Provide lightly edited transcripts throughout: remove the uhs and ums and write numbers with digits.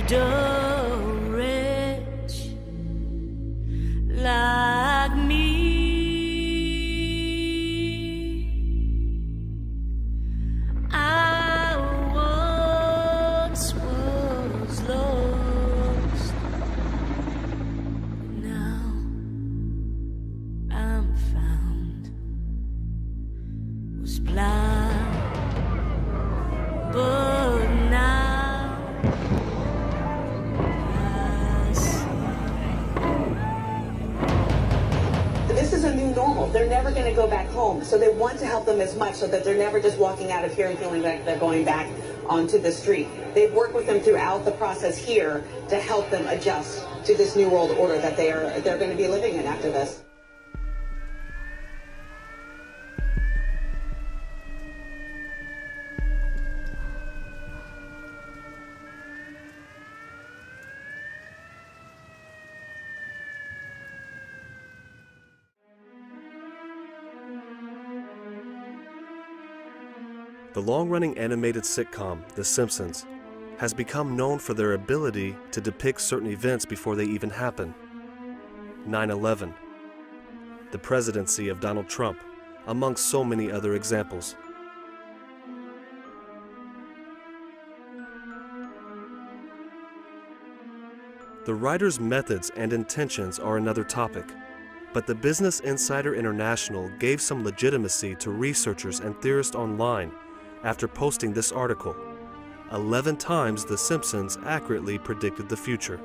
the rich like me. I once was lost, now I'm found. Was blind, but now I see. This is a new normal. They're never going to go back home. So they want to help them as much so that they're never just walking out of here and feeling like they're going back onto the street. They've worked with them throughout the process here to help them adjust to this new world order that they're going to be living in after this. The long-running animated sitcom, The Simpsons, has become known for their ability to depict certain events before they even happen. 9/11, the presidency of Donald Trump, among so many other examples. The writer's methods and intentions are another topic, but the Business Insider International gave some legitimacy to researchers and theorists online after posting this article. 11 times The Simpsons accurately predicted the future.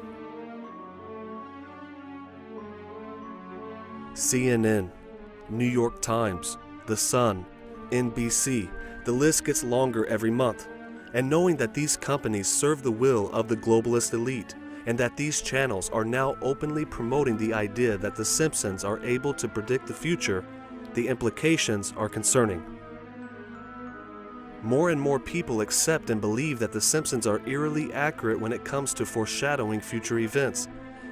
CNN, New York Times, The Sun, NBC, the list gets longer every month. And knowing that these companies serve the will of the globalist elite, and that these channels are now openly promoting the idea that The Simpsons are able to predict the future, the implications are concerning. More and more people accept and believe that The Simpsons are eerily accurate when it comes to foreshadowing future events.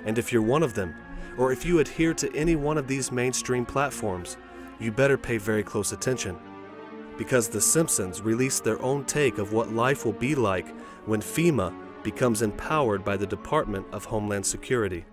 And if you're one of them, or if you adhere to any one of these mainstream platforms, you better pay very close attention. Because The Simpsons released their own take of what life will be like when FEMA becomes empowered by the Department of Homeland Security.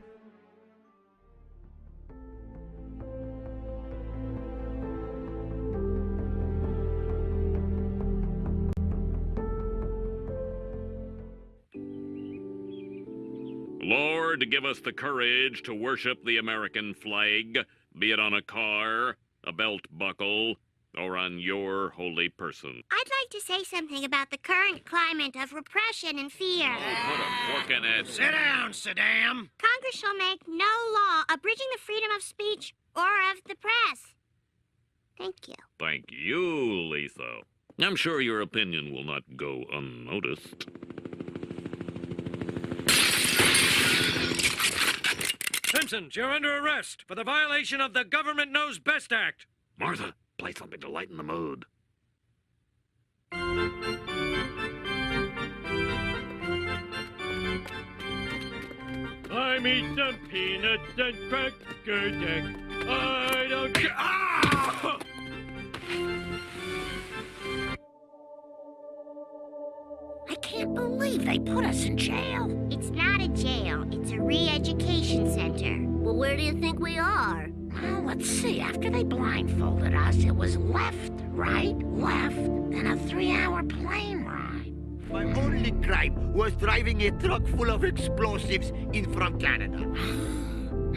Lord, give us the courage to worship the American flag, be it on a car, a belt buckle, or on your holy person. I'd like to say something about the current climate of repression and fear. Oh, put a fork in it. Sit down, Saddam. Congress shall make no law abridging the freedom of speech or of the press. Thank you. Thank you, Lisa. I'm sure your opinion will not go unnoticed. Simpsons, you're under arrest for the violation of the Government Knows Best Act. Martha, play something to lighten the mood. I eat some peanuts and cracker jacks. I don't care. Ah! I can't believe they put us in jail. It's not a jail. It's a re-education center. Well, where do you think we are? Well, let's see. After they blindfolded us, it was left, right, left, then a 3-hour plane ride. My only crime was driving a truck full of explosives in from Canada.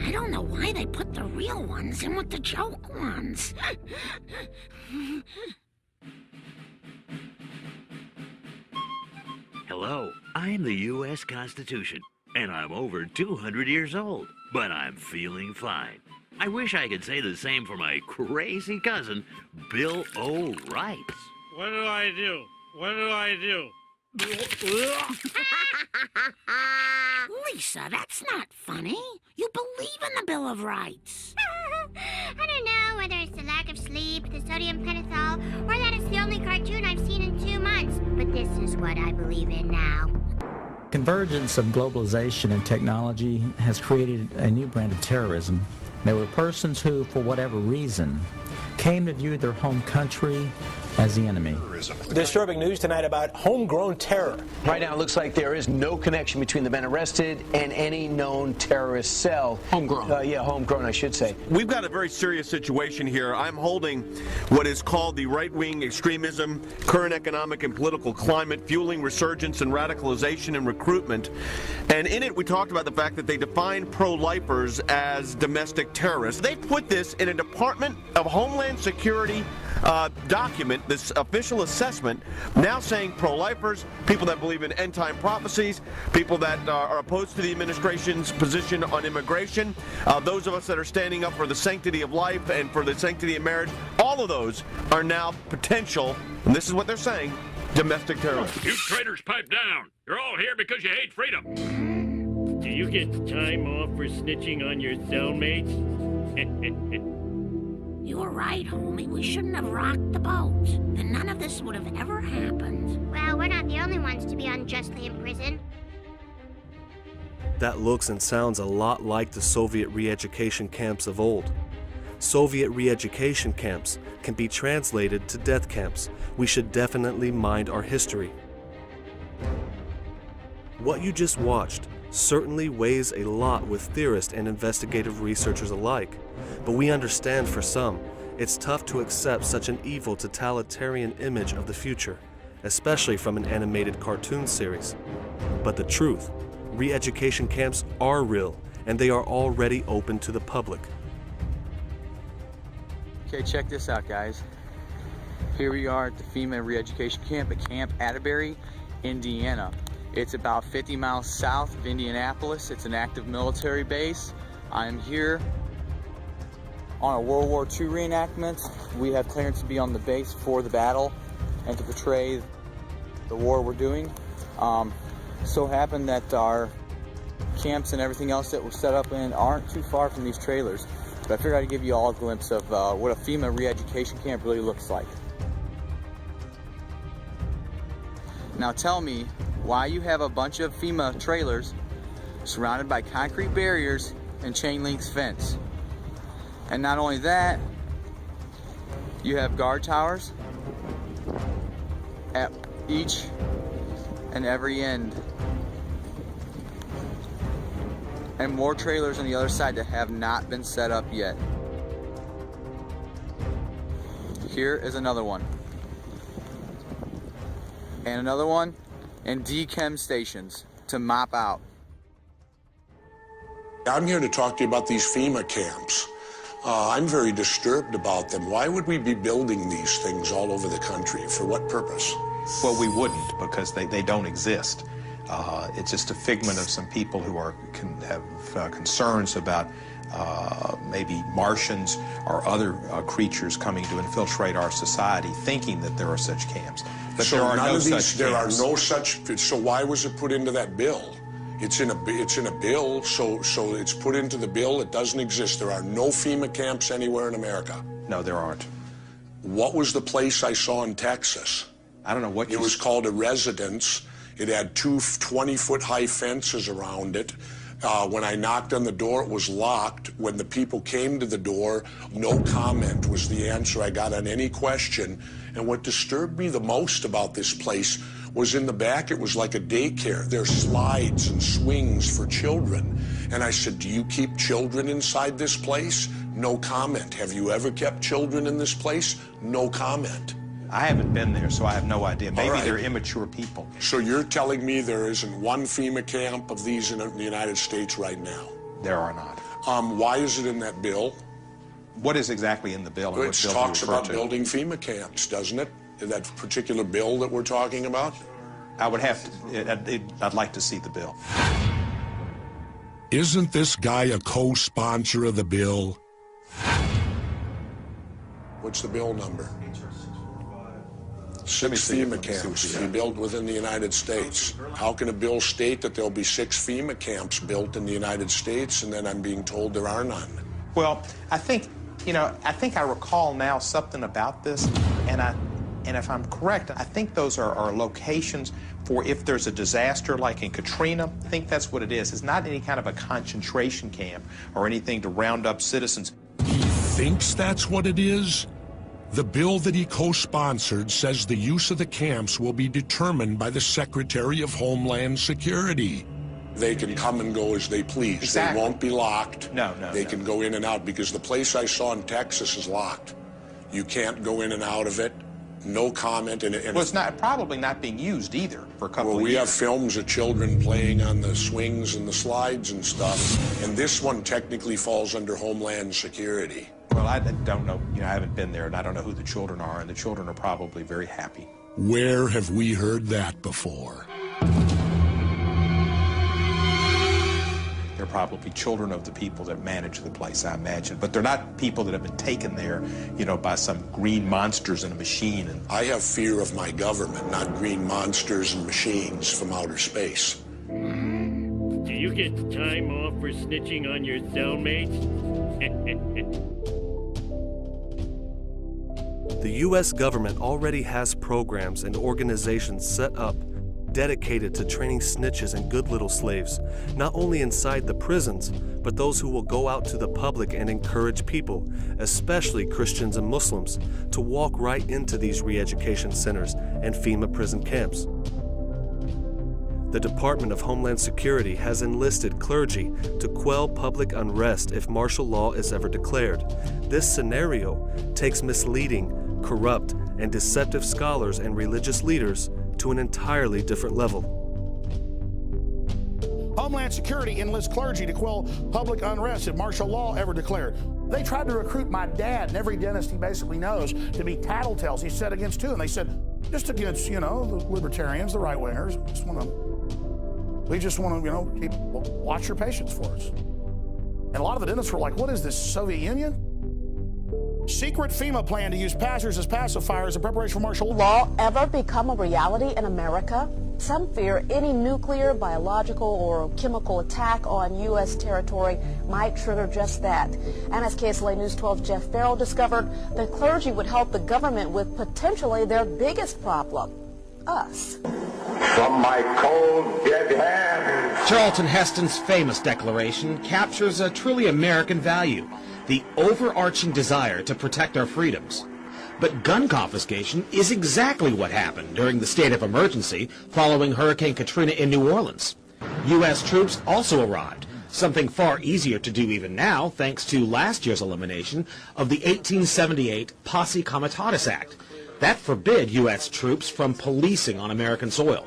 I don't know why they put the real ones in with the joke ones. Hello, I am the U.S. Constitution, and I'm over 200 years old, but I'm feeling fine. I wish I could say the same for my crazy cousin, Bill O'Reilly. What do I do? What do I do? Lisa, that's not funny. You believe in the Bill of Rights. I don't know whether it's the lack of sleep, the sodium pentothal, or that it's the only cartoon I've seen in 2 months. But this is what I believe in now. Convergence of globalization and technology has created a new brand of terrorism. There were persons who, for whatever reason, came to view their home country as the enemy. Disturbing news tonight about homegrown terror. Right now, it looks like there is no connection between the men arrested and any known terrorist cell. Homegrown. Yeah, homegrown, I should say. We've got a very serious situation here. I'm holding what is called the right-wing extremism, current economic and political climate, fueling resurgence and radicalization and recruitment. And in it, we talked about the fact that they define pro-lifers as domestic terrorists. They put this in a Department of Homeland Security document, this official assessment, now saying pro-lifers, people that believe in end-time prophecies, people that are opposed to the administration's position on immigration, those of us that are standing up for the sanctity of life and for the sanctity of marriage, all of those are now potential, and this is what they're saying, domestic terrorists. You traitors, pipe down. You're all here because you hate freedom. Do you get time off for snitching on your cellmates? You were right, homie. We shouldn't have rocked the boat. Then none of this would have ever happened. Well, we're not the only ones to be unjustly imprisoned. That looks and sounds a lot like the Soviet re-education camps of old. Soviet re-education camps can be translated to death camps. We should definitely mind our history. What you just watched certainly weighs a lot with theorists and investigative researchers alike, but we understand for some, it's tough to accept such an evil totalitarian image of the future, especially from an animated cartoon series. But the truth, re-education camps are real, and they are already open to the public. Okay, check this out, guys. Here we are at the FEMA re-education camp at Camp Atterbury, Indiana. It's about 50 miles south of Indianapolis. It's an active military base. I'm here on a World War II reenactment. We have clearance to be on the base for the battle and to portray the war we're doing. So happened that our camps and everything else that we're set up in aren't too far from these trailers. But I figured I'd give you all a glimpse of what a FEMA re-education camp really looks like. Now tell me why you have a bunch of FEMA trailers surrounded by concrete barriers and chain link fence. And not only that, you have guard towers at each and every end. And more trailers on the other side that have not been set up yet. Here is another one. And another one, and dechem stations to mop out. I'm here to talk to you about these FEMA camps. I'm very disturbed about them. Why would we be building these things all over the country? For what purpose? Well, we wouldn't, because they don't exist. It's just a figment of some people who have concerns about maybe Martians or other creatures coming to infiltrate our society, thinking that there are such camps. But so there are no such camps. There are no such. So why was it put into that bill? It's in a bill. So it's put into the bill. It doesn't exist. There are no FEMA camps anywhere in America. No, there aren't. What was the place I saw in Texas? I don't know what. It was called a residence. It had two 20-foot high fences around it. When I knocked on the door, it was locked. When the people came to the door, no comment was the answer I got on any question. And what disturbed me the most about this place was in the back, it was like a daycare. There's slides and swings for children. And I said, do you keep children inside this place? No comment. Have you ever kept children in this place? No comment. I haven't been there, so I have no idea. Maybe right. They're immature people. So you're telling me there isn't one FEMA camp of these in the United States right now? There are not. Why is it in that bill? What is exactly in the bill? It talks about building FEMA camps, doesn't it? That particular bill that we're talking about? I would have to, I'd like to see the bill. Isn't this guy a co-sponsor of the bill? What's the bill number? 6 FEMA camps to be built within the United States. How can a bill state that there'll be 6 FEMA camps built in the United States, and then I'm being told there are none? Well, I think I recall now something about this, and if I'm correct, I think those are locations for if there's a disaster like in Katrina. I think that's what it is. It's not any kind of a concentration camp or anything to round up citizens. He thinks that's what it is? The bill that he co-sponsored says the use of the camps will be determined by the Secretary of Homeland Security. They can come and go as they please. Exactly. They won't be locked. No. They can go in and out, because the place I saw in Texas is locked. You can't go in and out of it. No comment. And well, it's probably not being used either for a couple of years. We have films of children playing on the swings and the slides and stuff, and this one technically falls under Homeland Security. Well, I don't know. I haven't been there, and I don't know who the children are, and the children are probably very happy. Where have we heard that before? They're probably children of the people that manage the place, I imagine. But they're not people that have been taken there, by some green monsters in a machine. I have fear of my government, not green monsters and machines from outer space. Do you get time off for snitching on your cellmates? The U.S. government already has programs and organizations set up dedicated to training snitches and good little slaves, not only inside the prisons, but those who will go out to the public and encourage people, especially Christians and Muslims, to walk right into these re-education centers and FEMA prison camps. The Department of Homeland Security has enlisted clergy to quell public unrest if martial law is ever declared. This scenario takes misleading, corrupt, and deceptive scholars and religious leaders to an entirely different level. Homeland Security enlists clergy to quell public unrest if martial law ever declared. They tried to recruit my dad and every dentist he basically knows to be tattletales. He said against two, and they said, just against, the libertarians, the right-wingers. We just want to, keep watch your patients for us. And a lot of the dentists were like, what is this, Soviet Union? Secret FEMA plan to use pastors as pacifiers in preparation for martial law ever become a reality in America? Some fear any nuclear, biological, or chemical attack on U.S. territory might trigger just that. And as KSLA News 12's Jeff Farrell discovered, the clergy would help the government with potentially their biggest problem, us. From my cold, dead hands. Charlton Heston's famous declaration captures a truly American value, the overarching desire to protect our freedoms. But gun confiscation is exactly what happened during the state of emergency following Hurricane Katrina in New Orleans. U.S. troops also arrived, something far easier to do even now thanks to last year's elimination of the 1878 Posse Comitatus Act. That forbid U.S. troops from policing on American soil.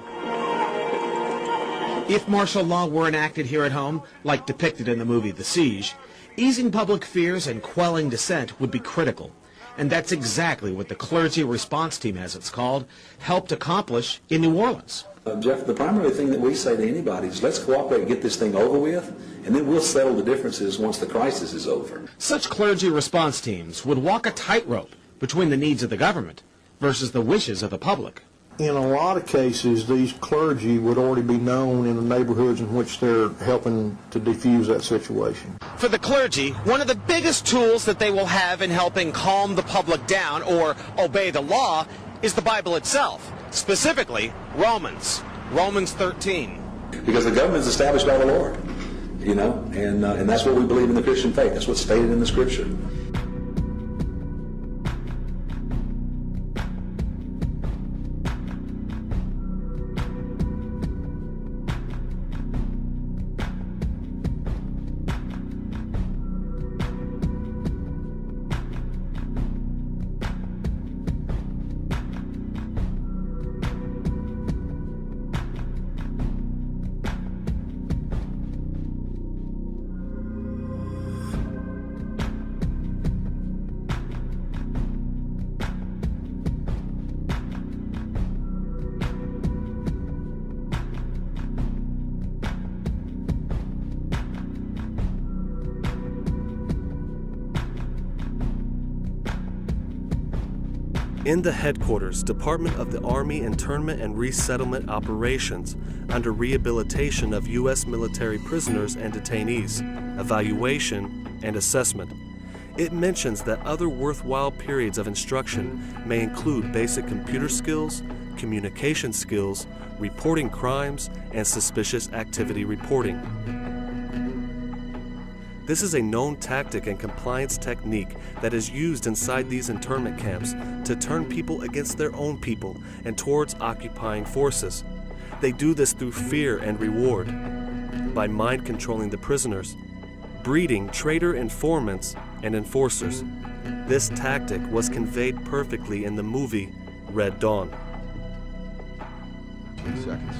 If martial law were enacted here at home, like depicted in the movie The Siege, easing public fears and quelling dissent would be critical. And that's exactly what the Clergy Response Team, as it's called, helped accomplish in New Orleans. Jeff, the primary thing that we say to anybody is let's cooperate and get this thing over with, and then we'll settle the differences once the crisis is over. Such clergy response teams would walk a tightrope between the needs of the government versus the wishes of the public. In a lot of cases, these clergy would already be known in the neighborhoods in which they're helping to defuse that situation. For the clergy, one of the biggest tools that they will have in helping calm the public down or obey the law is the Bible itself, specifically Romans 13. Because the government is established by the Lord, and that's what we believe in the Christian faith. That's what's stated in the Scripture. In the headquarters, Department of the Army Internment and Resettlement Operations, under rehabilitation of U.S. military prisoners and detainees, evaluation, and assessment. It mentions that other worthwhile periods of instruction may include basic computer skills, communication skills, reporting crimes, and suspicious activity reporting. This is a known tactic and compliance technique that is used inside these internment camps to turn people against their own people and towards occupying forces. They do this through fear and reward, by mind controlling the prisoners, breeding traitor informants and enforcers. This tactic was conveyed perfectly in the movie Red Dawn. 20 seconds.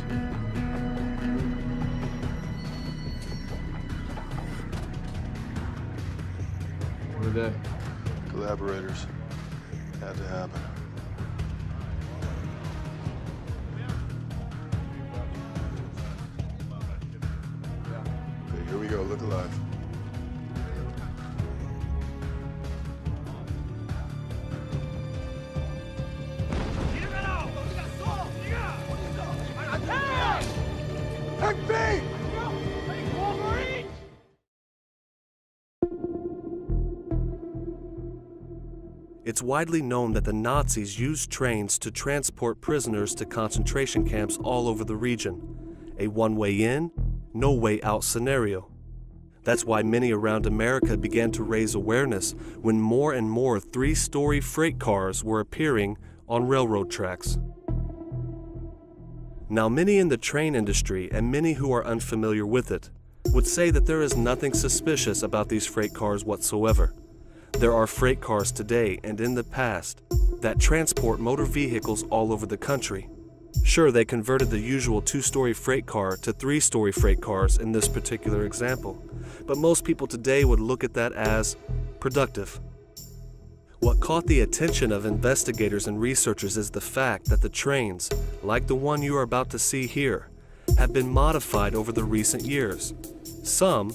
What are they? Collaborators. Had to happen. Okay, here we go. Look alive. It's widely known that the Nazis used trains to transport prisoners to concentration camps all over the region. A one-way in, no way out scenario. That's why many around America began to raise awareness when more and more three-story freight cars were appearing on railroad tracks. Now, many in the train industry and many who are unfamiliar with it would say that there is nothing suspicious about these freight cars whatsoever. There are freight cars today and in the past that transport motor vehicles all over the country. Sure, they converted the usual two-story freight car to three-story freight cars in this particular example, but most people today would look at that as productive. What caught the attention of investigators and researchers is the fact that the trains, like the one you are about to see here, have been modified over the recent years. Some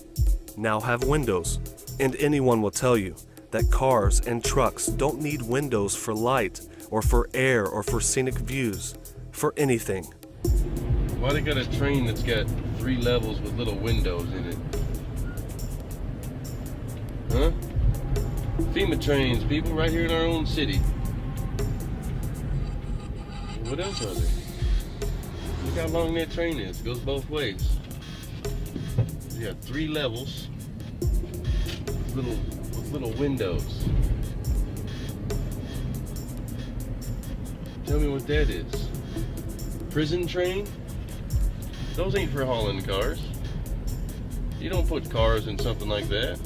now have windows, and anyone will tell you that cars and trucks don't need windows for light or for air or for scenic views, for anything. Why they got a train that's got 3 levels with little windows in it? Huh? FEMA trains, people, right here in our own city. What else are there? Look how long that train is. It goes both ways. You got 3 levels, with little windows. Tell me what that is. Prison train? Those ain't for hauling cars. You don't put cars in something like that.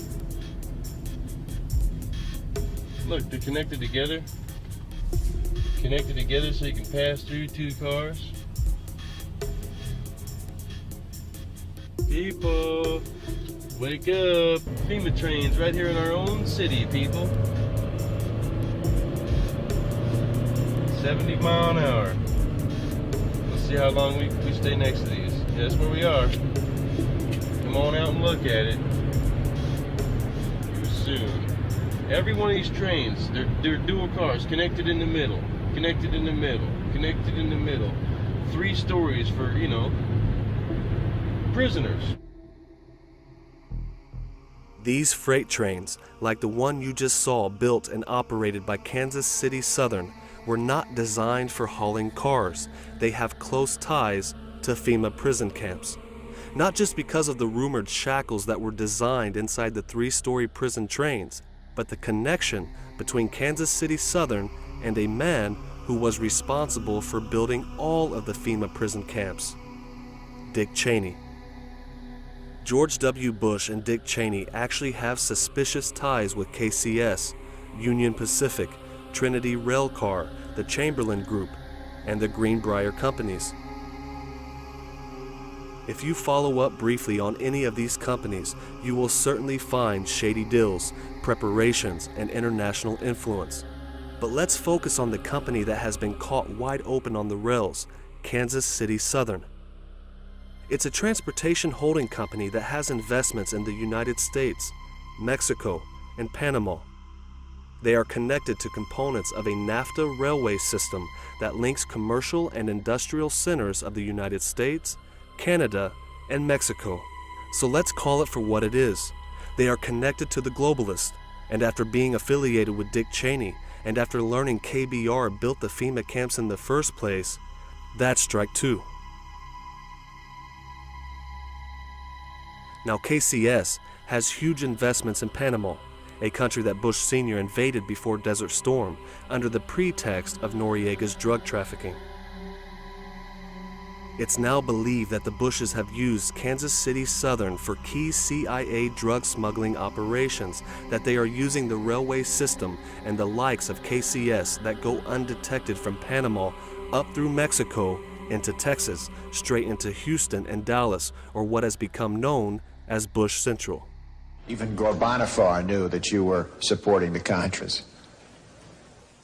Look, they're connected together. Connected together so you can pass through 2 cars. People, wake up. FEMA trains right here in our own city, people. 70 mile an hour. Let's see how long we stay next to these. Yeah, that's where we are. Come on out and look at it. Too soon. Every one of these trains, they're dual cars, connected in the middle, connected in the middle, connected in the middle. 3 stories for, you know, prisoners. These freight trains, like the one you just saw built and operated by Kansas City Southern, were not designed for hauling cars. They have close ties to FEMA prison camps. Not just because of the rumored shackles that were designed inside the 3-story prison trains, but the connection between Kansas City Southern and a man who was responsible for building all of the FEMA prison camps, Dick Cheney. George W. Bush and Dick Cheney actually have suspicious ties with KCS, Union Pacific, Trinity Railcar, the Chamberlain Group, and the Greenbrier companies. If you follow up briefly on any of these companies, you will certainly find shady deals, preparations, and international influence. But let's focus on the company that has been caught wide open on the rails, Kansas City Southern. It's a transportation holding company that has investments in the United States, Mexico, and Panama. They are connected to components of a NAFTA railway system that links commercial and industrial centers of the United States, Canada, and Mexico. So let's call it for what it is. They are connected to the Globalist, and after being affiliated with Dick Cheney, and after learning KBR built the FEMA camps in the first place, that's strike 2. Now KCS has huge investments in Panama, a country that Bush Sr. invaded before Desert Storm under the pretext of Noriega's drug trafficking. It's now believed that the Bushes have used Kansas City Southern for key CIA drug smuggling operations, that they are using the railway system and the likes of KCS that go undetected from Panama up through Mexico into Texas, straight into Houston and Dallas, or what has become known as Bush Central. Even Gorbanifar knew that you were supporting the Contras.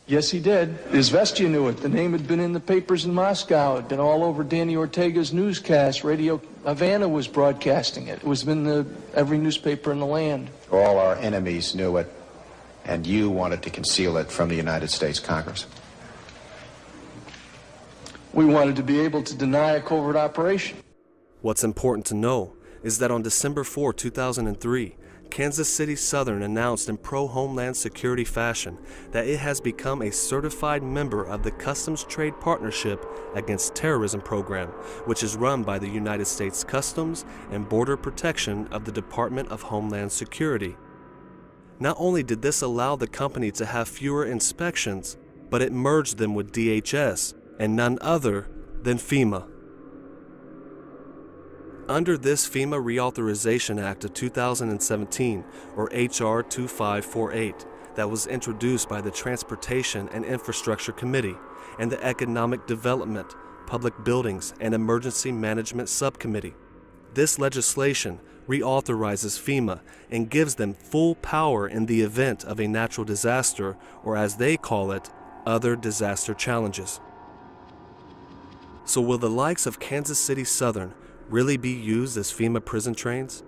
Yes, he did. Izvestia knew it. The name had been in the papers in Moscow. It had been all over Danny Ortega's newscast. Radio Havana was broadcasting it. It was in every newspaper in the land. All our enemies knew it, and you wanted to conceal it from the United States Congress. We wanted to be able to deny a covert operation. What's important to know is that on December 4, 2003, Kansas City Southern announced in pro-Homeland Security fashion that it has become a certified member of the Customs Trade Partnership Against Terrorism program, which is run by the United States Customs and Border Protection of the Department of Homeland Security. Not only did this allow the company to have fewer inspections, but it merged them with DHS and none other than FEMA. Under this FEMA Reauthorization Act of 2017, or H.R. 2548, that was introduced by the Transportation and Infrastructure Committee and the Economic Development, Public Buildings, and Emergency Management Subcommittee. This legislation reauthorizes FEMA and gives them full power in the event of a natural disaster, or as they call it, other disaster challenges. So will the likes of Kansas City Southern really be used as FEMA prison trains?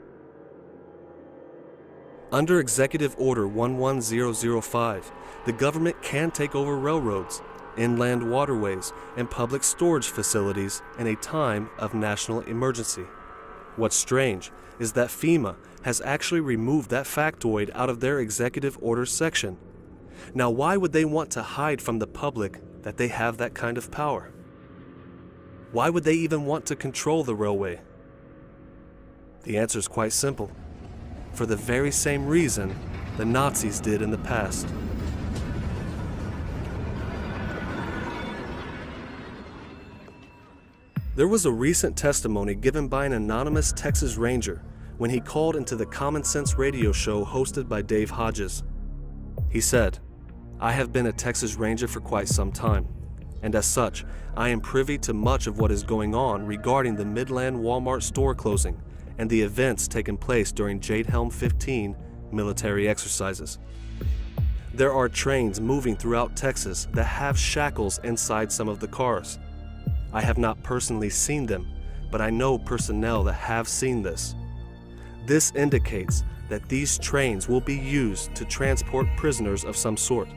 Under Executive Order 11005, the government can take over railroads, inland waterways, and public storage facilities in a time of national emergency. What's strange is that FEMA has actually removed that factoid out of their Executive Order section. Now, why would they want to hide from the public that they have that kind of power? Why would they even want to control the railway? The answer is quite simple. For the very same reason the Nazis did in the past. There was a recent testimony given by an anonymous Texas Ranger when he called into the Common Sense radio show hosted by Dave Hodges. He said, "I have been a Texas Ranger for quite some time, and as such, I am privy to much of what is going on regarding the Midland Walmart store closing and the events taking place during Jade Helm 15 military exercises. There are trains moving throughout Texas that have shackles inside some of the cars. I have not personally seen them, but I know personnel that have seen this. This indicates that these trains will be used to transport prisoners of some sort.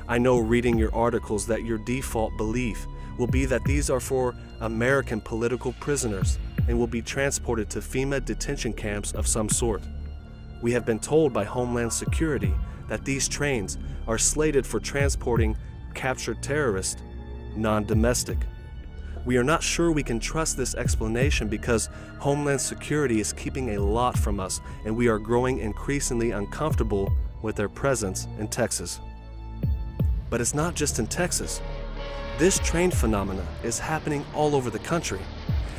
I know reading your articles that your default belief will be that these are for American political prisoners and will be transported to FEMA detention camps of some sort. We have been told by Homeland Security that these trains are slated for transporting captured terrorists, non-domestic. We are not sure we can trust this explanation because Homeland Security is keeping a lot from us and we are growing increasingly uncomfortable with their presence in Texas." But it's not just in Texas. This train phenomena is happening all over the country,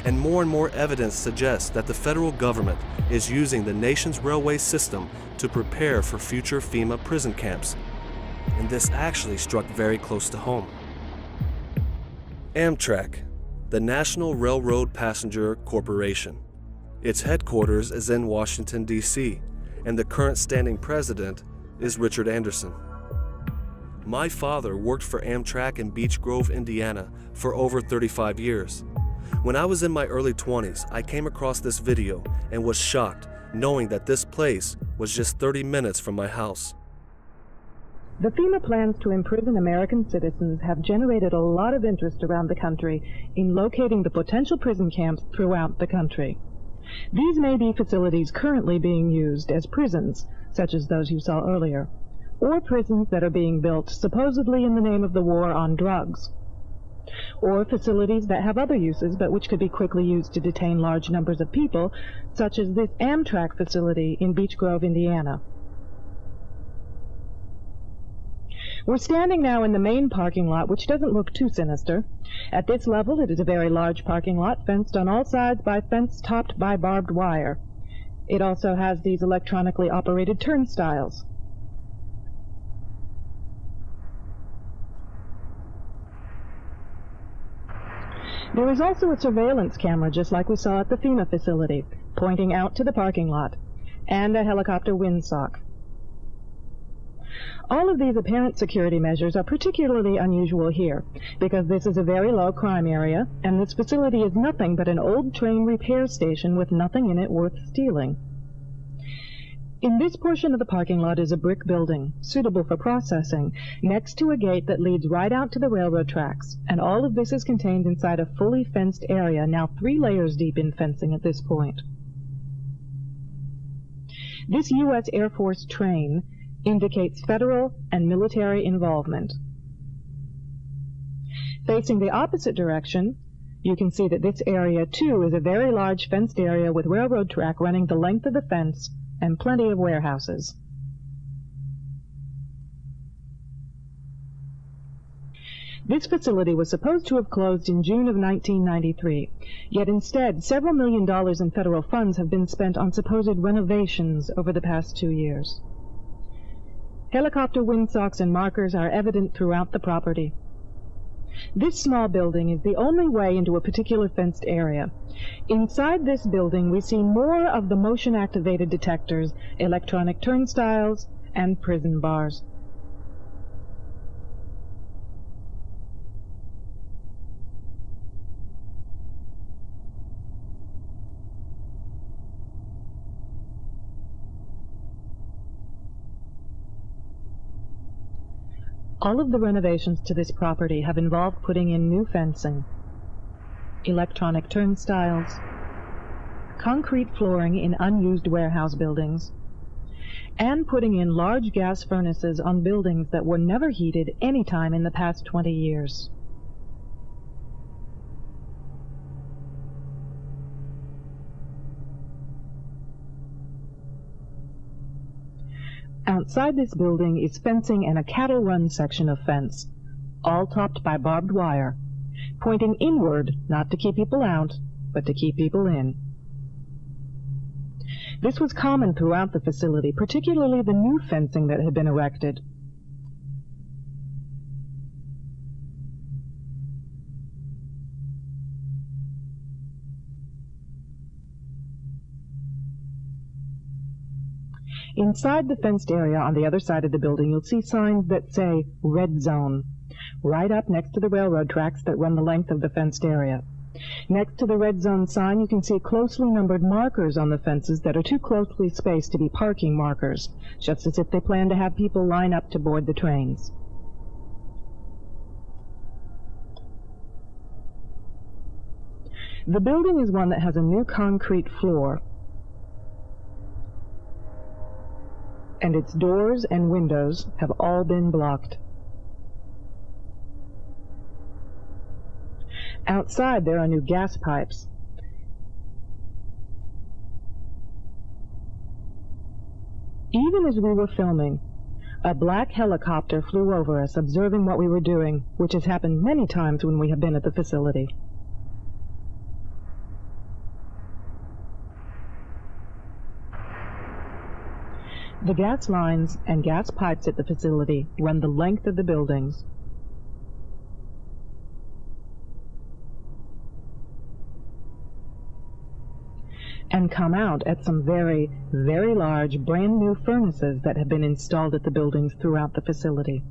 and more evidence suggests that the federal government is using the nation's railway system to prepare for future FEMA prison camps. And this actually struck very close to home. Amtrak, the National Railroad Passenger Corporation. Its headquarters is in Washington, D.C., and the current standing president is Richard Anderson. My father worked for Amtrak in Beech Grove, Indiana for over 35 years. When I was in my early 20s, I came across this video and was shocked knowing that this place was just 30 minutes from my house. The FEMA plans to imprison American citizens have generated a lot of interest around the country in locating the potential prison camps throughout the country. These may be facilities currently being used as prisons, such as those you saw earlier, or prisons that are being built supposedly in the name of the war on drugs. or facilities that have other uses but which could be quickly used to detain large numbers of people, such as this Amtrak facility in Beech Grove, Indiana. We're standing now in the main parking lot, which doesn't look too sinister. At this level, it is a very large parking lot, fenced on all sides by fence topped by barbed wire. It also has these electronically operated turnstiles. There is also a surveillance camera, just like we saw at the FEMA facility, pointing out to the parking lot, and a helicopter windsock. All of these apparent security measures are particularly unusual here, because this is a very low crime area, and this facility is nothing but an old train repair station with nothing in it worth stealing. In this portion of the parking lot is a brick building, suitable for processing, next to a gate that leads right out to the railroad tracks, and all of this is contained inside a fully fenced area, now 3 layers deep in fencing at this point. This U.S. Air Force train indicates federal and military involvement. Facing the opposite direction, you can see that this area, too, is a very large fenced area with railroad track running the length of the fence and plenty of warehouses. This facility was supposed to have closed in June of 1993, yet instead several $1 million in federal funds have been spent on supposed renovations over the past 2 years. Helicopter windsocks and markers are evident throughout the property. This small building is the only way into a particular fenced area. Inside this building we see more of the motion-activated detectors, electronic turnstiles, and prison bars. All of the renovations to this property have involved putting in new fencing, electronic turnstiles, concrete flooring in unused warehouse buildings, and putting in large gas furnaces on buildings that were never heated any time in the past 20 years. Outside this building is fencing and a cattle run section of fence, all topped by barbed wire, pointing inward, not to keep people out, but to keep people in. This was common throughout the facility, particularly the new fencing that had been erected. Inside the fenced area on the other side of the building, you'll see signs that say Red Zone, right up next to the railroad tracks that run the length of the fenced area. Next to the Red Zone sign, you can see closely numbered markers on the fences that are too closely spaced to be parking markers, just as if they plan to have people line up to board the trains. The building is one that has a new concrete floor, and its doors and windows have all been blocked. Outside there are new gas pipes. Even as we were filming, a black helicopter flew over us, observing what we were doing, which has happened many times when we have been at the facility. The gas lines and gas pipes at the facility run the length of the buildings. And come out at some very, very large, brand new furnaces that have been installed at the buildings throughout the facility.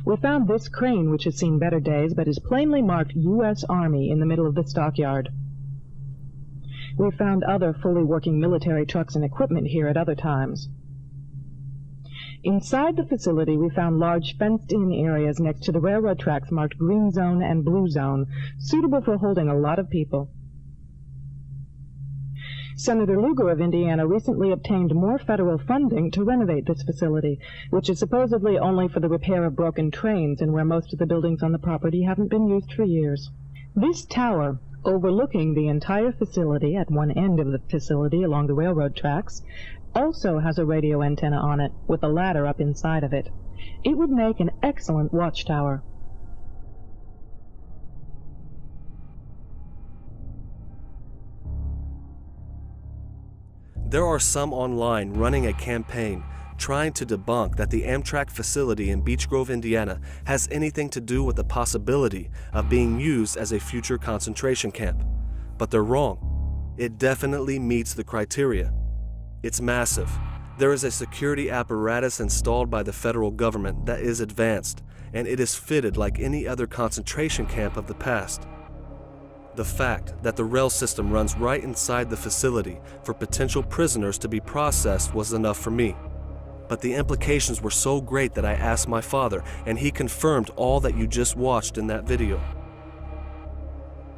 We found this crane, which has seen better days, but is plainly marked U.S. Army in the middle of the stockyard. We found other fully working military trucks and equipment here at other times. Inside the facility, we found large fenced-in areas next to the railroad tracks marked Green Zone and Blue Zone, suitable for holding a lot of people. Senator Lugar of Indiana recently obtained more federal funding to renovate this facility, which is supposedly only for the repair of broken trains and where most of the buildings on the property haven't been used for years. This tower, overlooking the entire facility at one end of the facility along the railroad tracks, also has a radio antenna on it with a ladder up inside of it. It would make an excellent watchtower. There are some online running a campaign trying to debunk that the Amtrak facility in Beech Grove, Indiana has anything to do with the possibility of being used as a future concentration camp. But they're wrong. It definitely meets the criteria. It's massive. There is a security apparatus installed by the federal government that is advanced, and it is fitted like any other concentration camp of the past. The fact that the rail system runs right inside the facility for potential prisoners to be processed was enough for me. But the implications were so great that I asked my father, and he confirmed all that you just watched in that video.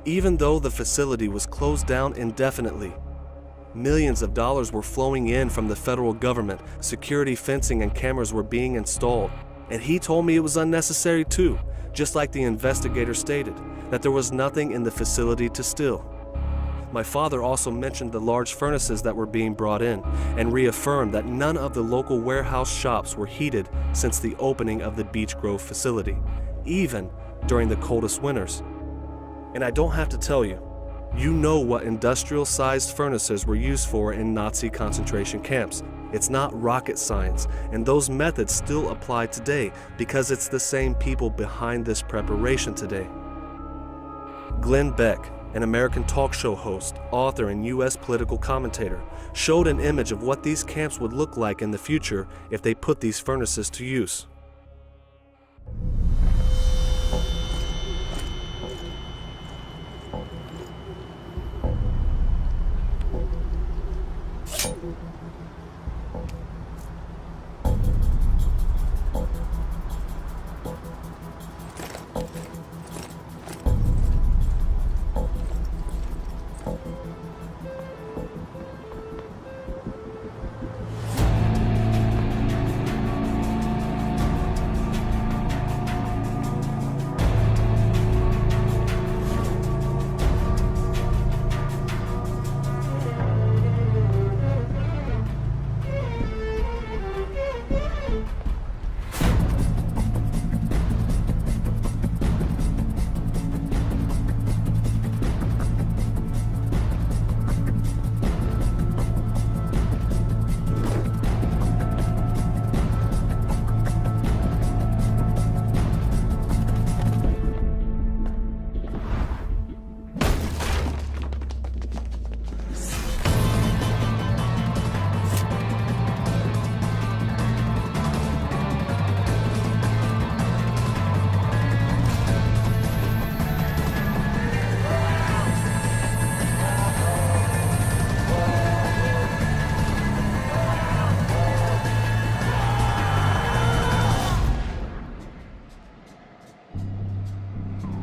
Even though the facility was closed down indefinitely, millions of dollars were flowing in from the federal government, security fencing and cameras were being installed, and he told me it was unnecessary too, just like the investigator stated, that there was nothing in the facility to steal. My father also mentioned the large furnaces that were being brought in and reaffirmed that none of the local warehouse shops were heated since the opening of the Beech Grove facility, even during the coldest winters. And I don't have to tell you, you know what industrial-sized furnaces were used for in Nazi concentration camps. It's not rocket science, and those methods still apply today because it's the same people behind this preparation today. Glenn Beck, an American talk show host, author, and U.S. political commentator, showed an image of what these camps would look like in the future if they put these furnaces to use.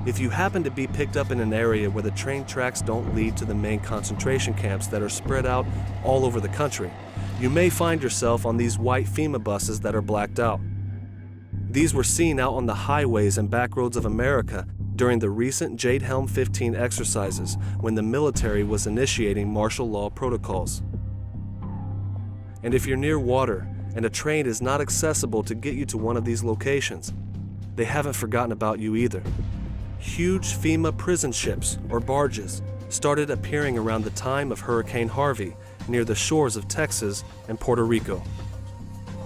If you happen to be picked up in an area where the train tracks don't lead to the main concentration camps that are spread out all over the country, you may find yourself on these white FEMA buses that are blacked out. These were seen out on the highways and back roads of America during the recent Jade Helm 15 exercises when the military was initiating martial law protocols. And if you're near water and a train is not accessible to get you to one of these locations, they haven't forgotten about you either. Huge FEMA prison ships, or barges, started appearing around the time of Hurricane Harvey near the shores of Texas and Puerto Rico.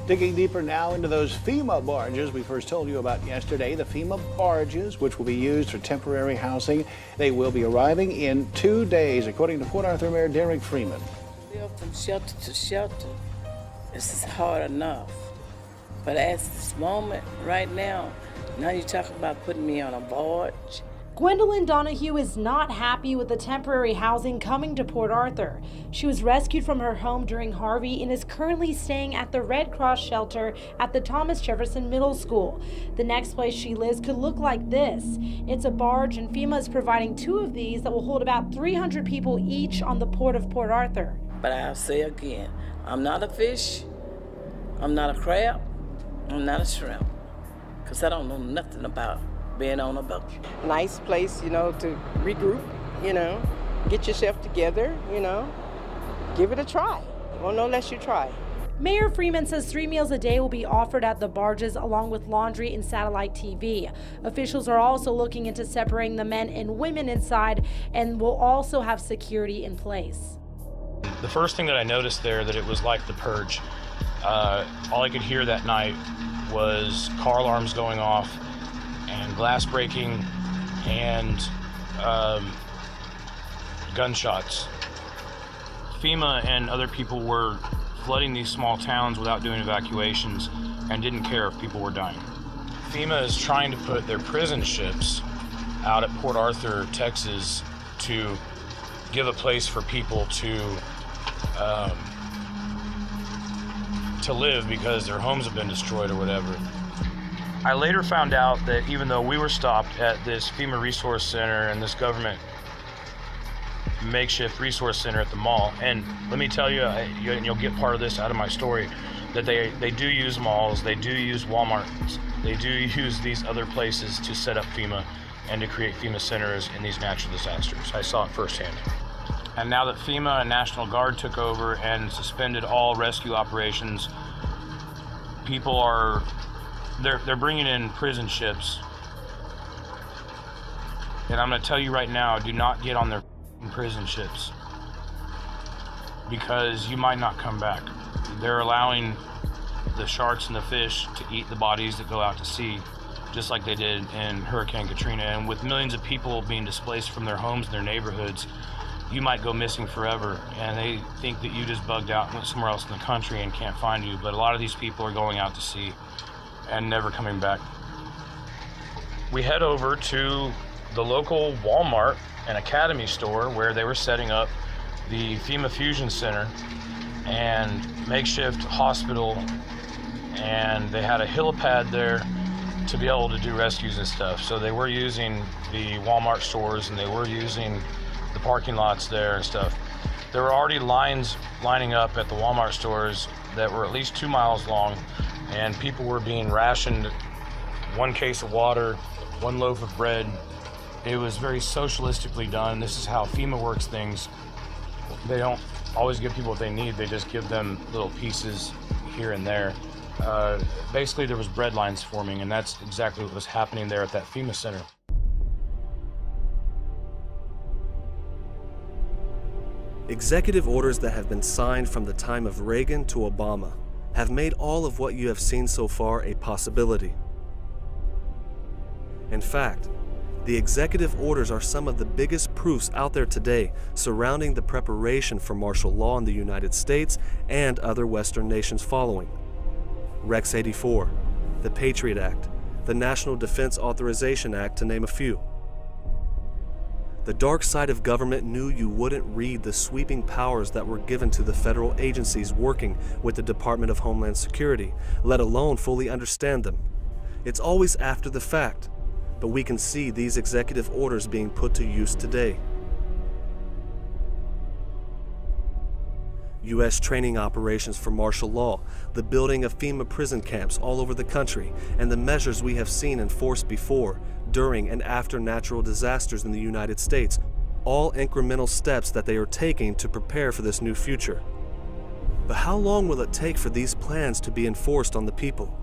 Digging deeper now into those FEMA barges we first told you about yesterday, the FEMA barges, which will be used for temporary housing. They will be arriving in 2 days, according to Port Arthur Mayor Derek Freeman. Live from shelter to shelter. This is hard enough. But at this moment, right now you're talking about putting me on a barge. Gwendolyn Donahue is not happy with the temporary housing coming to Port Arthur. She was rescued from her home during Harvey and is currently staying at the Red Cross shelter at the Thomas Jefferson Middle School. The next place she lives could look like this. It's a barge, and FEMA is providing 2 of these that will hold about 300 people each on the Port of Port Arthur. But I'll say again, I'm not a fish, I'm not a crab, I'm not a shrimp, because I don't know nothing about being on a boat. Nice place, to regroup, get yourself together, give it a try. Well, no less you try. Mayor Freeman says 3 meals a day will be offered at the barges along with laundry and satellite TV. Officials are also looking into separating the men and women inside and will also have security in place. The first thing that I noticed there, that it was like the purge. All I could hear that night was car alarms going off and glass breaking and gunshots. FEMA and other people were flooding these small towns without doing evacuations and didn't care if people were dying. FEMA is trying to put their prison ships out at Port Arthur, Texas, to give a place for people to live because their homes have been destroyed or whatever. I later found out that even though we were stopped at this FEMA resource center and this government makeshift resource center at the mall, and let me tell you, and you'll get part of this out of my story, that they do use malls, they do use Walmarts, they do use these other places to set up FEMA and to create FEMA centers in these natural disasters. I saw it firsthand. And now that FEMA and National Guard took over and suspended all rescue operations, people are, they're bringing in prison ships. And I'm gonna tell you right now, do not get on their prison ships, because you might not come back. They're allowing the sharks and the fish to eat the bodies that go out to sea, just like they did in Hurricane Katrina. And with millions of people being displaced from their homes and their neighborhoods, you might go missing forever, and they think that you just bugged out and went somewhere else in the country and can't find you. But a lot of these people are going out to sea and never coming back. We head over to the local Walmart and Academy store where they were setting up the FEMA Fusion Center and makeshift hospital, and they had a helipad there to be able to do rescues and stuff. So they were using the Walmart stores and they were using the parking lots there and stuff. There were already lines lining up at the Walmart stores that were at least 2 miles long, and people were being rationed 1 case of water, 1 loaf of bread. It was very socialistically done. This is how FEMA works things. They don't always give people what they need. They just give them little pieces here and there. Basically, there was bread lines forming, and that's exactly what was happening there at that FEMA center. Executive orders that have been signed from the time of Reagan to Obama have made all of what you have seen so far a possibility. In fact, the executive orders are some of the biggest proofs out there today surrounding the preparation for martial law in the United States and other Western nations following. Rex 84, the Patriot Act, the National Defense Authorization Act, to name a few. The dark side of government knew you wouldn't read the sweeping powers that were given to the federal agencies working with the Department of Homeland Security, let alone fully understand them. It's always after the fact, but we can see these executive orders being put to use today. U.S. training operations for martial law, the building of FEMA prison camps all over the country, and the measures we have seen enforced before, during, and after natural disasters in the United States, all incremental steps that they are taking to prepare for this new future. But how long will it take for these plans to be enforced on the people?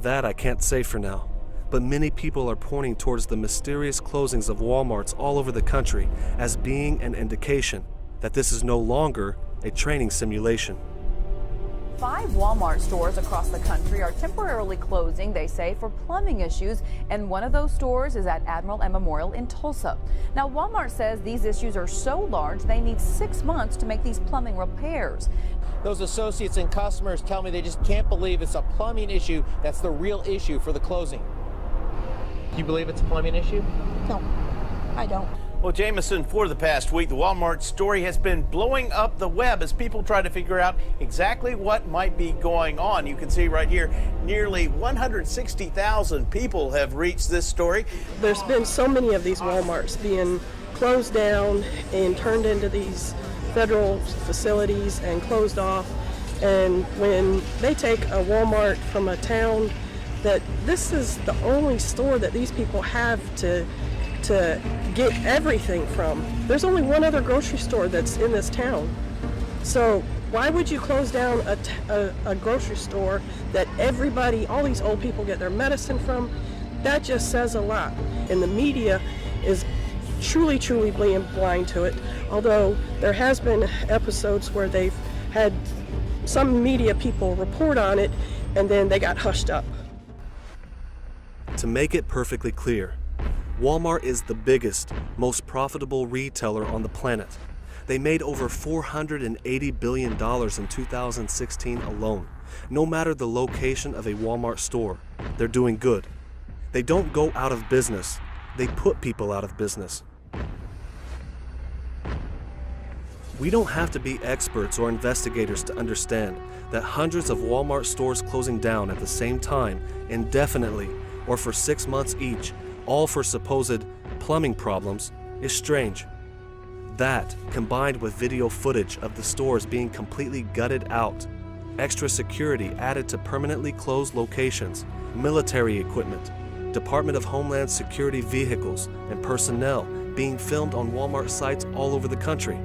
That I can't say for now, but many people are pointing towards the mysterious closings of Walmarts all over the country as being an indication that this is no longer a training simulation. 5 Walmart stores across the country are temporarily closing, they say, for plumbing issues, and one of those stores is at Admiral M. Memorial in Tulsa. Now, Walmart says these issues are so large they need 6 months to make these plumbing repairs. Those associates and customers tell me they just can't believe it's a plumbing issue that's the real issue for the closing. Do you believe it's a plumbing issue? No, I don't. Well, Jameson, for the past week, the Walmart story has been blowing up the web as people try to figure out exactly what might be going on. You can see right here, nearly 160,000 people have reached this story. There's been so many of these Walmarts being closed down and turned into these federal facilities and closed off. And when they take a Walmart from a town, that this is the only store that these people have to get everything from. There's only one other grocery store that's in this town. So why would you close down a grocery store that everybody, all these old people get their medicine from? That just says a lot. And the media is truly being blind to it. Although there has been episodes where they've had some media people report on it and then they got hushed up. To make it perfectly clear, Walmart is the biggest, most profitable retailer on the planet. They made over $480 billion in 2016 alone. No matter the location of a Walmart store, they're doing good. They don't go out of business, they put people out of business. We don't have to be experts or investigators to understand that hundreds of Walmart stores closing down at the same time, indefinitely, or for 6 months each, all for supposed plumbing problems, is strange. That, combined with video footage of the stores being completely gutted out, extra security added to permanently closed locations, military equipment, Department of Homeland Security vehicles and personnel being filmed on Walmart sites all over the country.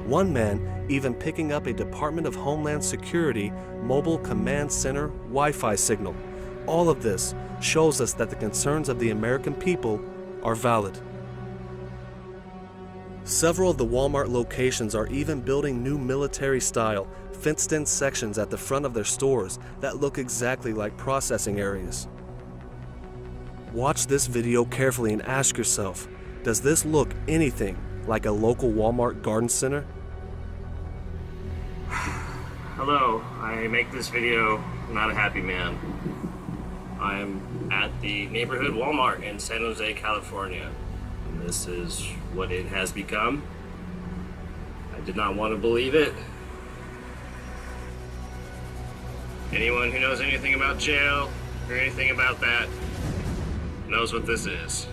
One man even picking up a Department of Homeland Security mobile command center Wi-Fi signal. All of this shows us that the concerns of the American people are valid. Several of the Walmart locations are even building new military-style, fenced-in sections at the front of their stores that look exactly like processing areas. Watch this video carefully and ask yourself, does this look anything like a local Walmart garden center? Hello, I make this video, I'm not a happy man. I'm at the neighborhood Walmart in San Jose, California. And this is what it has become. I did not want to believe it. Anyone who knows anything about jail or anything about that knows what this is.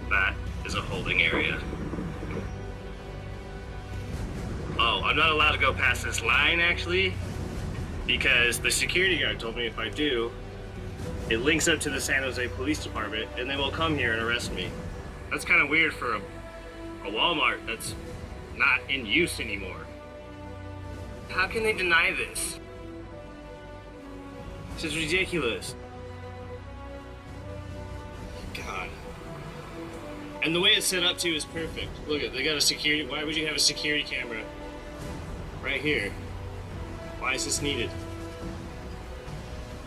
That is a holding area. Oh, I'm not allowed to go past this line actually, because the security guard told me if I do, it links up to the San Jose Police Department and they will come here and arrest me. That's kind of weird for a Walmart that's not in use anymore. How can they deny this? This is ridiculous. God. And the way it's set up too is perfect. Look at, they got a security, why would you have a security camera right here? Why is this needed?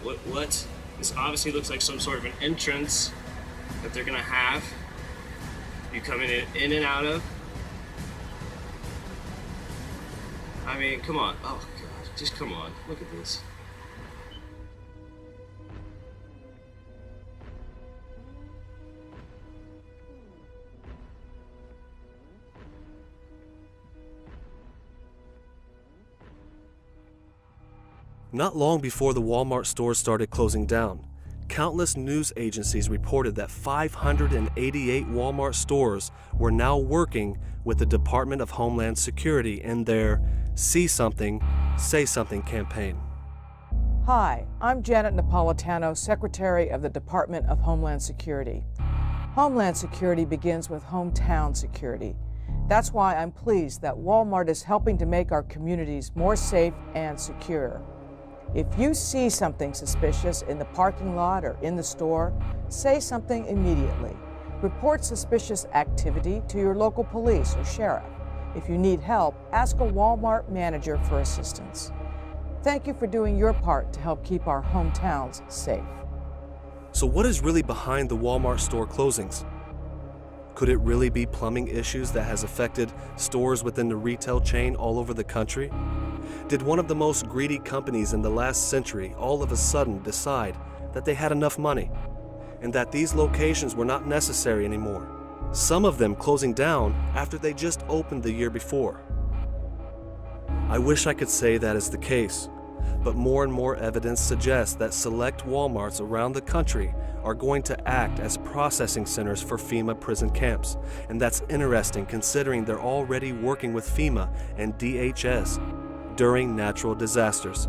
What? This obviously looks like some sort of an entrance that they're gonna have you coming in and out of. I mean, come on. Oh God, just come on. Look at this. Not long before the Walmart stores started closing down, countless news agencies reported that 588 Walmart stores were now working with the Department of Homeland Security in their See Something, Say Something campaign. Hi, I'm Janet Napolitano, Secretary of the Department of Homeland Security. Homeland Security begins with hometown security. That's why I'm pleased that Walmart is helping to make our communities more safe and secure. If you see something suspicious in the parking lot or in the store, say something immediately. Report suspicious activity to your local police or sheriff. If you need help, ask a Walmart manager for assistance. Thank you for doing your part to help keep our hometowns safe. So what is really behind the Walmart store closings? Could it really be plumbing issues that has affected stores within the retail chain all over the country? Did one of the most greedy companies in the last century all of a sudden decide that they had enough money and that these locations were not necessary anymore? Some of them closing down after they just opened the year before. I wish I could say that is the case, But more and more evidence suggests that select Walmarts around the country are going to act as processing centers for FEMA prison camps. And that's interesting considering they're already working with FEMA and DHS during natural disasters.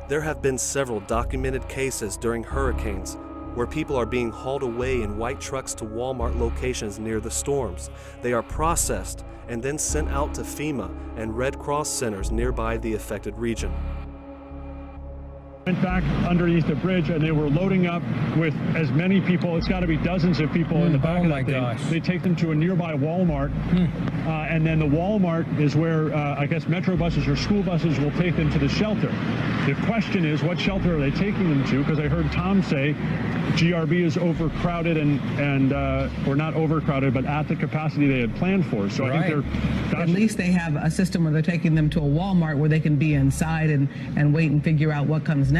There have been several documented cases during hurricanes where people are being hauled away in white trucks to Walmart locations near the storms. They are processed and then sent out to FEMA and Red Cross centers nearby the affected region. Went back underneath the bridge and they were loading up with as many people, it's got to be dozens of people in the back of that thing. They take them to a nearby Walmart, and then the Walmart is where I guess Metro buses or school buses will take them to the shelter. The question is, what shelter are they taking them to? Because I heard Tom say GRB is overcrowded and or not overcrowded, but at the capacity they had planned for. So I think at least they have a system where they're taking them to a Walmart where they can be inside and wait and figure out what comes next.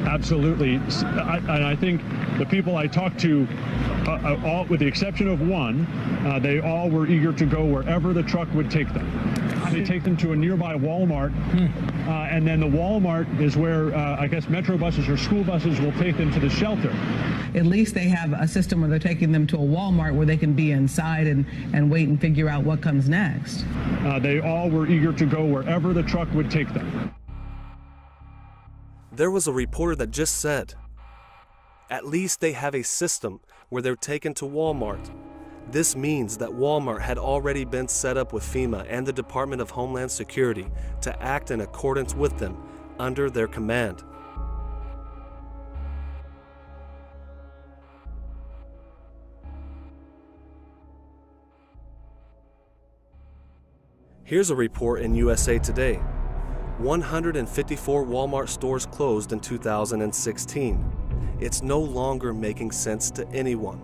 Absolutely. I think the people I talked to, all, with the exception of one, they all were eager to go wherever the truck would take them. They take them to a nearby Walmart, and then the Walmart is where I guess Metro buses or school buses will take them to the shelter. At least they have a system where they're taking them to a Walmart where they can be inside and wait and figure out what comes next. They all were eager to go wherever the truck would take them. There was a reporter that just said, at least they have a system where they're taken to Walmart. This means that Walmart had already been set up with FEMA and the Department of Homeland Security to act in accordance with them under their command. Here's a report in USA Today. 154 Walmart stores closed in 2016. It's no longer making sense to anyone.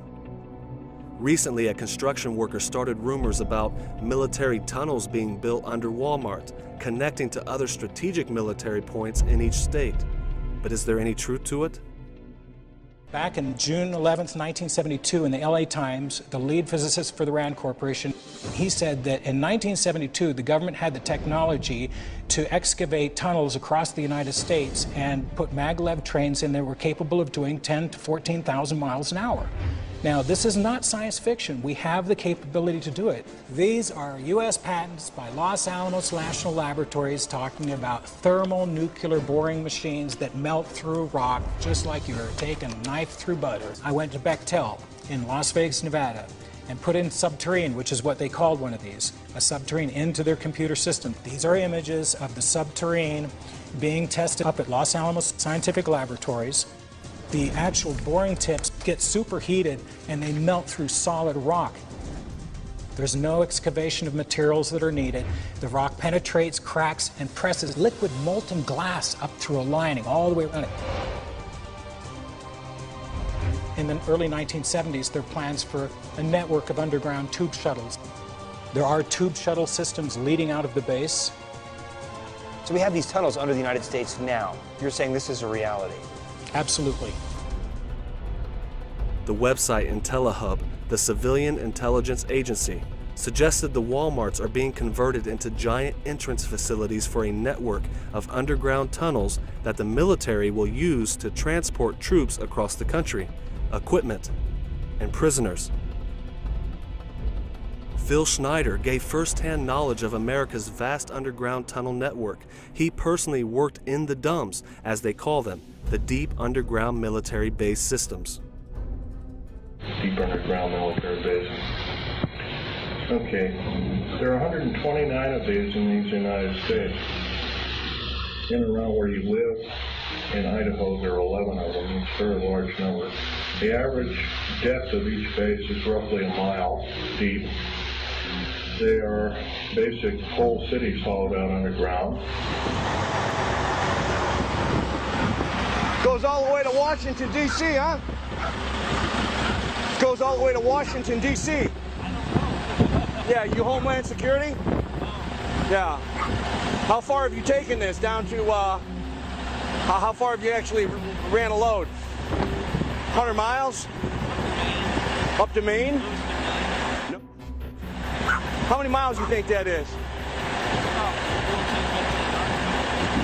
Recently, a construction worker started rumors about military tunnels being built under Walmart, connecting to other strategic military points in each state. But is there any truth to it? Back in June 11th, 1972, in the LA Times, the lead physicist for the RAND Corporation, he said that in 1972, the government had the technology to excavate tunnels across the United States and put maglev trains in that were capable of doing 10 to 14,000 miles an hour. Now, this is not science fiction. We have the capability to do it. These are U.S. patents by Los Alamos National Laboratories talking about thermal nuclear boring machines that melt through rock just like you're taking a knife through butter. I went to Bechtel in Las Vegas, Nevada, and put in subterrane, which is what they called one of these, a subterrane, into their computer system. These are images of the subterrane being tested up at Los Alamos Scientific Laboratories. The actual boring tips get superheated and they melt through solid rock. There's no excavation of materials that are needed. The rock penetrates, cracks, and presses liquid molten glass up through a lining all the way around it. In the early 1970s, there are plans for a network of underground tube shuttles. There are tube shuttle systems leading out of the base. So we have these tunnels under the United States now. You're saying this is a reality? Absolutely. The website IntelliHub, the civilian intelligence agency, suggested the Walmarts are being converted into giant entrance facilities for a network of underground tunnels that the military will use to transport troops across the country, equipment, and prisoners. Phil Schneider gave first-hand knowledge of America's vast underground tunnel network. He personally worked in the DUMBs, as they call them, the deep underground military base systems. Deep underground military base. Okay, there are 129 of these in these United States. In and around where you live, in Idaho, there are 11 of them. It's a very large number. The average depth of each base is roughly a mile deep. They are basic whole cities hauled out underground. Goes all the way to Washington, D.C., huh? Goes all the way to Washington, D.C. Yeah, you Homeland Security? Yeah. How far have you taken this down to, how far have you actually ran a load? 100 miles? Up to Maine? How many miles do you think that is?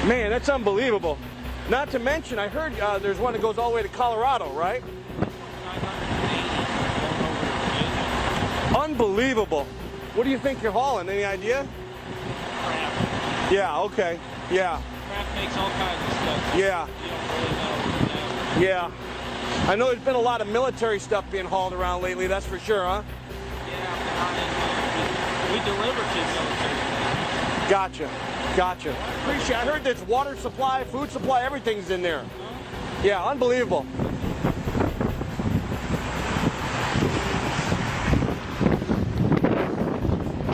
Man, that's unbelievable. Not to mention, I heard there's one that goes all the way to Colorado, right? Unbelievable. What do you think you're hauling? Any idea? Crap. Yeah, okay. Yeah. Crap makes all kinds of stuff. Yeah. You don't really know. Yeah. I know there's been a lot of military stuff being hauled around lately, that's for sure, huh? We deliver to military. Gotcha. Gotcha. Appreciate. I heard there's water supply, food supply, everything's in there. Yeah, unbelievable.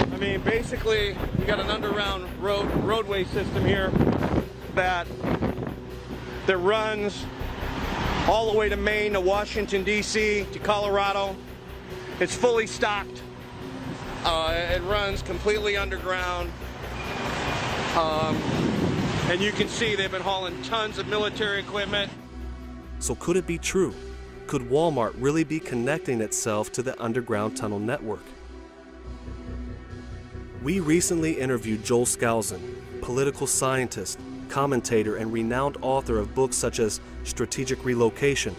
I mean, basically, we got an underground roadway system here that runs all the way to Maine, to Washington, D.C., to Colorado. It's fully stocked. It runs completely underground. And you can see they've been hauling tons of military equipment. So could it be true? Could Walmart really be connecting itself to the underground tunnel network? We recently interviewed Joel Skousen, political scientist, commentator, and renowned author of books such as Strategic Relocation.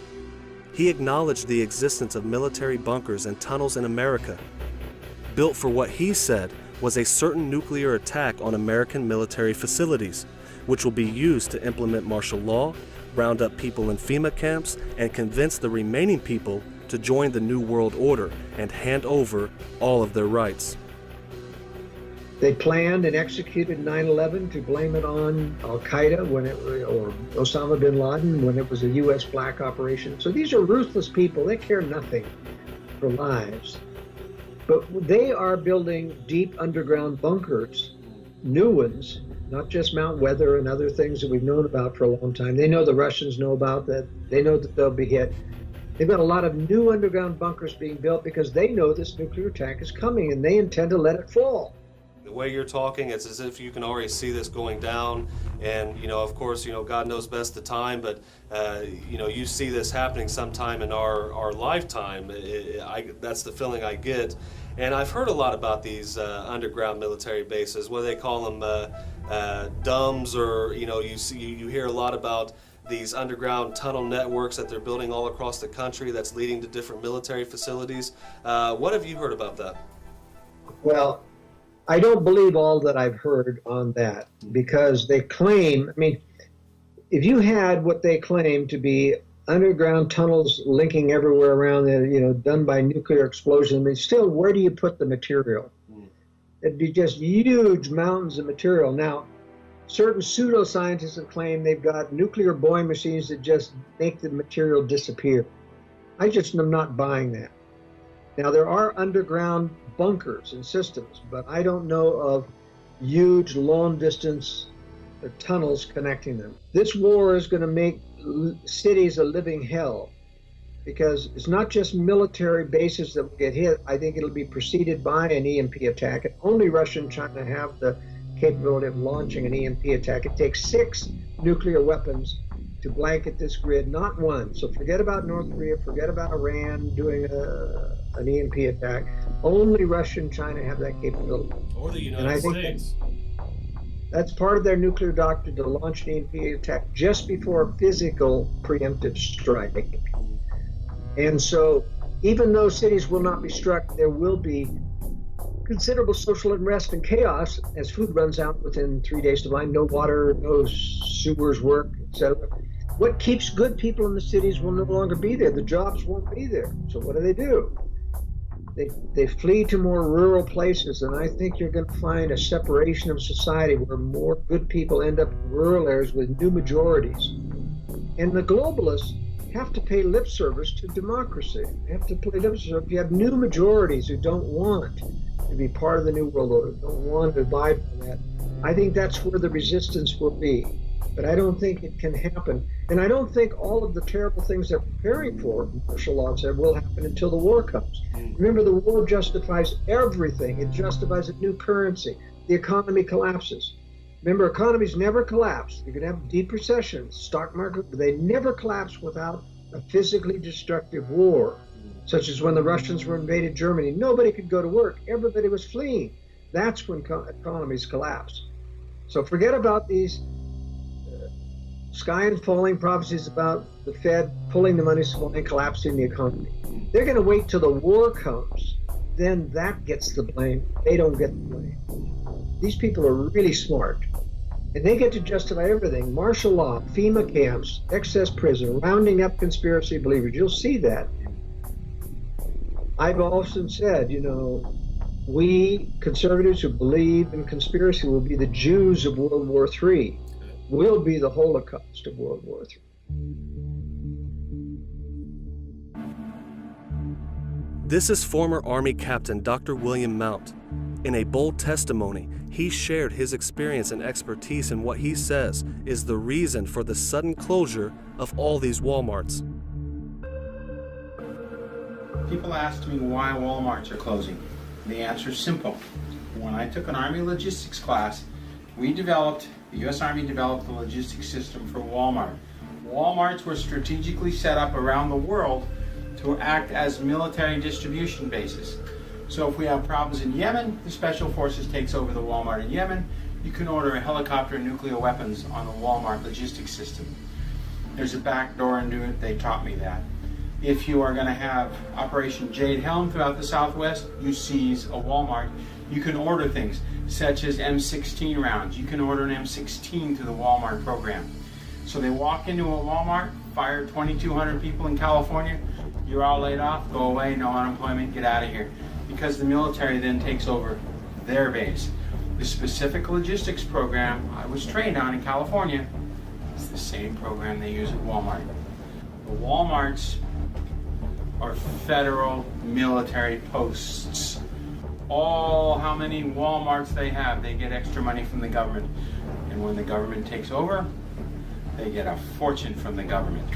He acknowledged the existence of military bunkers and tunnels in America, built for what he said was a certain nuclear attack on American military facilities, which will be used to implement martial law, round up people in FEMA camps, and convince the remaining people to join the New World Order and hand over all of their rights. They planned and executed 9/11 to blame it on Al-Qaeda or Osama bin Laden when it was a U.S. black operation. So these are ruthless people. They care nothing for lives. But they are building deep underground bunkers, new ones, not just Mount Weather and other things that we've known about for a long time. They know the Russians know about that. They know that they'll be hit. They've got a lot of new underground bunkers being built because they know this nuclear attack is coming and they intend to let it fall. The way you're talking, it's as if you can already see this going down, and of course, God knows best the time, but you see this happening sometime in our lifetime. That's the feeling I get, and I've heard a lot about these underground military bases. What do they call them? DUMBs, or you hear a lot about these underground tunnel networks that they're building all across the country that's leading to different military facilities. What have you heard about that? Well, I don't believe all that I've heard on that because they claim, if you had what they claim to be underground tunnels linking everywhere around there, done by nuclear explosion, still, where do you put the material? It'd be just huge mountains of material. Now, certain pseudoscientists have claimed they've got nuclear Boeing machines that just make the material disappear. I just am not buying that. Now, there are underground bunkers and systems, but I don't know of huge long-distance tunnels connecting them. This war is going to make cities a living hell because it's not just military bases that will get hit. I think it'll be preceded by an EMP attack. And only Russia and China have the capability of launching an EMP attack. It takes 6 nuclear weapons to blanket this grid, not one. So forget about North Korea, forget about Iran doing an EMP attack. Only Russia and China have that capability. Or the United States. That's part of their nuclear doctrine, to launch an EMP attack just before a physical preemptive strike. And so even though cities will not be struck, there will be considerable social unrest and chaos as food runs out within 3 days to find no water, no sewers work, etc. What keeps good people in the cities will no longer be there. The jobs won't be there. So what do? They flee to more rural places, and I think you're going to find a separation of society where more good people end up in rural areas with new majorities. And the globalists have to pay lip service to democracy. They have to pay lip service. If you have new majorities who don't want to be part of the New World Order, don't want to abide by that, I think that's where the resistance will be. But I don't think it can happen. And I don't think all of the terrible things they're preparing for, martial law, will happen until the war comes. Remember, the war justifies everything. It justifies a new currency. The economy collapses. Remember, economies never collapse. You can have deep recessions, stock market, but they never collapse without a physically destructive war, such as when the Russians were invaded Germany. Nobody could go to work. Everybody was fleeing. that's when economies collapse. So forget about these sky and falling prophecies about the Fed pulling the money supply and collapsing the economy. They're going to wait till the war comes. Then that gets the blame. They don't get the blame. These people are really smart. And they get to justify everything. Martial law, FEMA camps, excess prison, rounding up conspiracy believers. You'll see that. I've often said, you know, we conservatives who believe in conspiracy will be the Jews of World War III. We'll be the Holocaust of World War III. This is former Army Captain Dr. William Mount. In a bold testimony, he shared his experience and expertise in what he says is the reason for the sudden closure of all these Walmarts. People asked me why Walmarts are closing. The answer is simple. When I took an Army logistics class, the U.S. Army developed a logistics system for Walmart. Walmarts were strategically set up around the world to act as military distribution bases. So if we have problems in Yemen, the Special Forces takes over the Walmart in Yemen. You can order a helicopter and nuclear weapons on the Walmart logistics system. There's a back door into it. They taught me that. If you are going to have Operation Jade Helm throughout the Southwest, you seize a Walmart. You can order things such as M16 rounds. You can order an M16 through the Walmart program. So they walk into a Walmart, fire 2,200 people in California. You're all laid off, go away, no unemployment, get out of here. Because the military then takes over their base. The specific logistics program I was trained on in California is the same program they use at Walmart. The Walmarts are federal military posts. How many Walmarts they have, they get extra money from the government. And when the government takes over, they get a fortune from the government.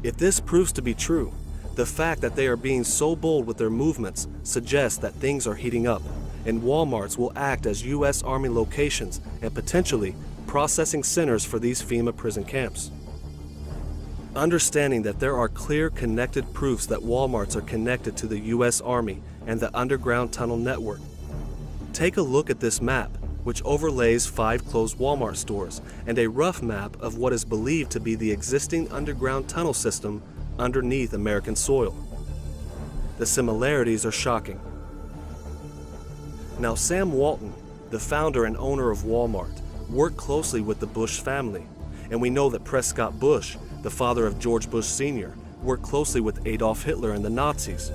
If this proves to be true, the fact that they are being so bold with their movements suggests that things are heating up, and Walmarts will act as U.S. Army locations and potentially processing centers for these FEMA prison camps. Understanding that there are clear connected proofs that Walmarts are connected to the U.S. Army and the underground tunnel network. Take a look at this map, which overlays 5 closed Walmart stores and a rough map of what is believed to be the existing underground tunnel system underneath American soil. The similarities are shocking. Now, Sam Walton, the founder and owner of Walmart, worked closely with the Bush family, and we know that Prescott Bush, the father of George Bush Sr., worked closely with Adolf Hitler and the Nazis.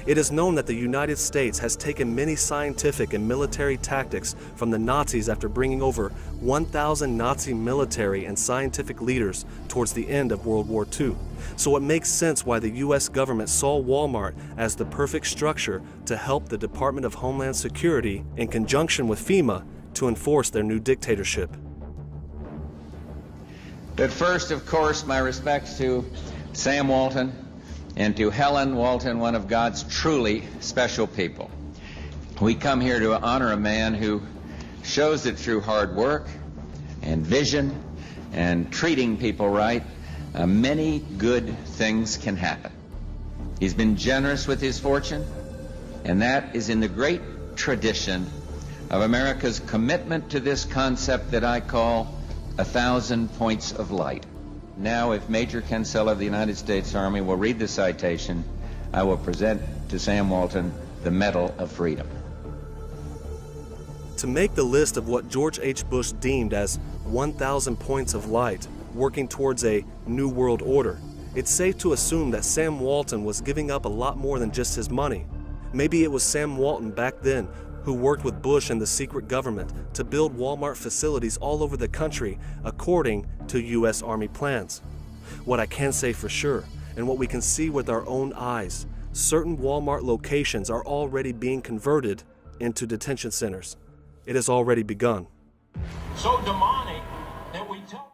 It is known that the United States has taken many scientific and military tactics from the Nazis after bringing over 1,000 Nazi military and scientific leaders towards the end of World War II. So it makes sense why the U.S. government saw Walmart as the perfect structure to help the Department of Homeland Security, in conjunction with FEMA, to enforce their new dictatorship. But first, of course, my respects to Sam Walton and to Helen Walton, one of God's truly special people. We come here to honor a man who shows that through hard work and vision and treating people right, many good things can happen. He's been generous with his fortune, and that is in the great tradition of America's commitment to this concept that I call 1,000 points of light. Now, if Major Kinsella of the United States Army will read the citation, I will present to Sam Walton the Medal of Freedom. To make the list of what George H. Bush deemed as 1,000 points of light, working towards a new world order, it's safe to assume that Sam Walton was giving up a lot more than just his money. Maybe it was Sam Walton back then who worked with Bush and the secret government to build Walmart facilities all over the country according to U.S. Army plans. What I can say for sure, and what we can see with our own eyes, certain Walmart locations are already being converted into detention centers. It has already begun. So demonic that we tell